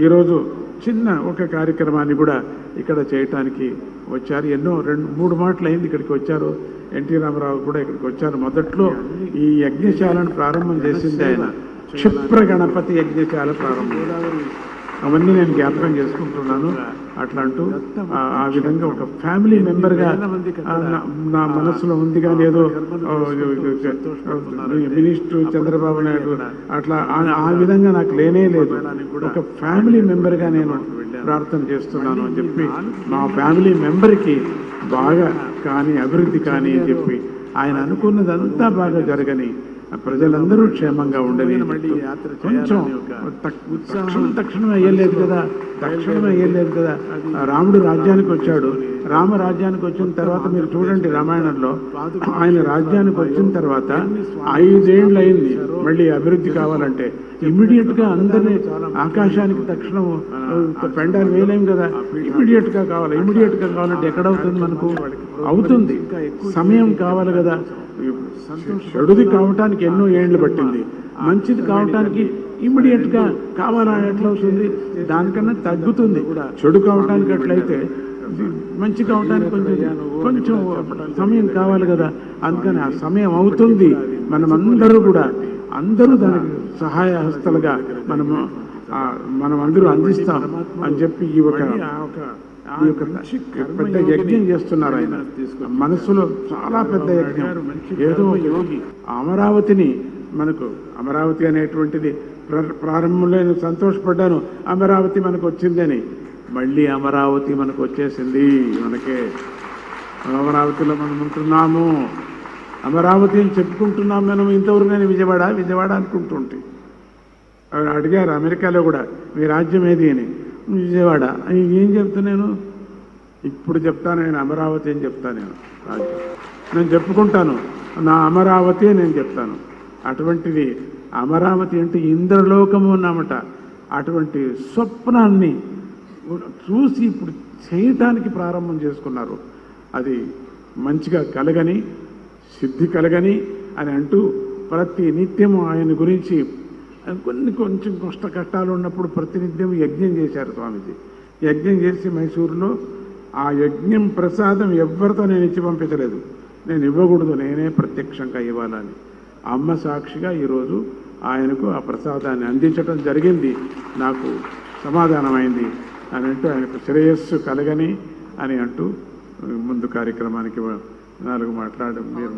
ఈరోజు చిన్న ఒక కార్యక్రమాన్ని కూడా ఇక్కడ చేయటానికి వచ్చారు. ఎన్నో 2-3 మాటలు అయింది ఇక్కడికి వచ్చారు. ఎన్టీ రామారావు కూడా ఇక్కడికి వచ్చారు. మొదట్లో ఈ యజ్ఞశాలను ప్రారంభం చేసింది ఆయన. క్షిప్ర గణపతి యజ్ఞశాల ప్రారంభం. అవన్నీ నేను జ్ఞాపకం చేసుకుంటున్నాను. అట్లా అంటూ ఆ విధంగా ఒక ఫ్యామిలీ మెంబర్గా నా మనసులో ఉంది. కానీ ఏదో మినిస్టర్ చంద్రబాబు నాయుడు అట్లా ఆ విధంగా నాకు లేనే లేదు. ఒక ఫ్యామిలీ మెంబర్గా నేను ప్రార్థన చేస్తున్నాను అని చెప్పి, మా ఫ్యామిలీ మెంబర్కి బాగా కానీ అభివృద్ధి కానీ అని చెప్పి, ఆయన అనుకున్నదంతా బాగా జరగని, ప్రజలందరూ క్షేమంగా ఉండని. కొంచెం తక్షణమే అయ్యలేదు కదా. రాముడు రాజ్యానికి వచ్చాడు. రామరాజ్యానికి వచ్చిన తర్వాత మీరు చూడండి, రామాయణంలో ఆయన రాజ్యానికి వచ్చిన తర్వాత 5 ఏళ్ళు అయింది. మళ్ళీ అభివృద్ధి కావాలంటే ఇమ్మీడియట్గా అందరినీ ఆకాశానికి తక్షణం పెండాలు వేయలేం కదా. ఇమ్మీడియట్గా కావాలంటే ఎక్కడవుతుంది? మనకు అవుతుంది, సమయం కావాలి కదా. చెడుది కావటానికి ఎన్నో ఏళ్ళు పట్టింది, మంచిది కావటానికి ఇమ్మీడియట్గా కావాలా ఎట్లా అవుతుంది? దానికన్నా తగ్గుతుంది. చెడు కావటానికి అట్లయితే మంచి కావటానికి కొంచెం సమయం కావాలి కదా. అందుకని ఆ సమయం అవుతుంది. అందరూ దానికి సహాయ హస్తలుగా మనం అందరూ అందిస్తాం అని చెప్పి ఈ ఒక పెద్ద యజ్ఞం చేస్తున్నారు ఆయన. మనసులో చాలా పెద్ద యజ్ఞం. ఏదో అమరావతిని అమరావతి అనేటువంటిది ప్రారంభంలో నేను సంతోషపడ్డాను, అమరావతి మనకు వచ్చిందని. మళ్ళీ అమరావతి మనకు వచ్చేసింది. అమరావతిలో మనం ఉంటున్నాము. అమరావతి అని చెప్పుకుంటున్నాం మనం. ఇంతవరకు నేను విజయవాడ అనుకుంటుంటే అడిగారు అమెరికాలో కూడా, మీ రాజ్యం ఏది అని. విజయవాడ. ఏం చెప్తున్నాను? ఇప్పుడు చెప్తాను నేను, అమరావతి అని చెప్తాను. రాజ్యం నేను చెప్పుకుంటాను, నా అమరావతి అని నేను చెప్తాను. అటువంటిది అమరావతి అంటే ఇంద్రలోకము అన్నమాట. అటువంటి స్వప్నాన్ని చూసి ఇప్పుడు చేయటానికి ప్రారంభం చేసుకున్నారు. అది మంచిగా కలగని, సిద్ధి కలగని అని అంటూ ప్రతి నిత్యము ఆయన గురించి కొంచెం కష్టాలు ఉన్నప్పుడు ప్రతినిత్యం యజ్ఞం చేశారు స్వామీజీ. యజ్ఞం చేసి మైసూరులో ఆ యజ్ఞం ప్రసాదం ఎవరితో నేను ఇచ్చి పంపించలేదు. నేను ఇవ్వకూడదు, నేనే ప్రత్యక్షంగా ఇవ్వాలని అమ్మ సాక్షిగా ఈరోజు ఆయనకు ఆ ప్రసాదాన్ని అందించడం జరిగింది. నాకు సమాధానమైంది అని అంటూ ఆయనకు శ్రేయస్సు కలగని అని అంటూ ముందు కార్యక్రమానికి 4 మీరు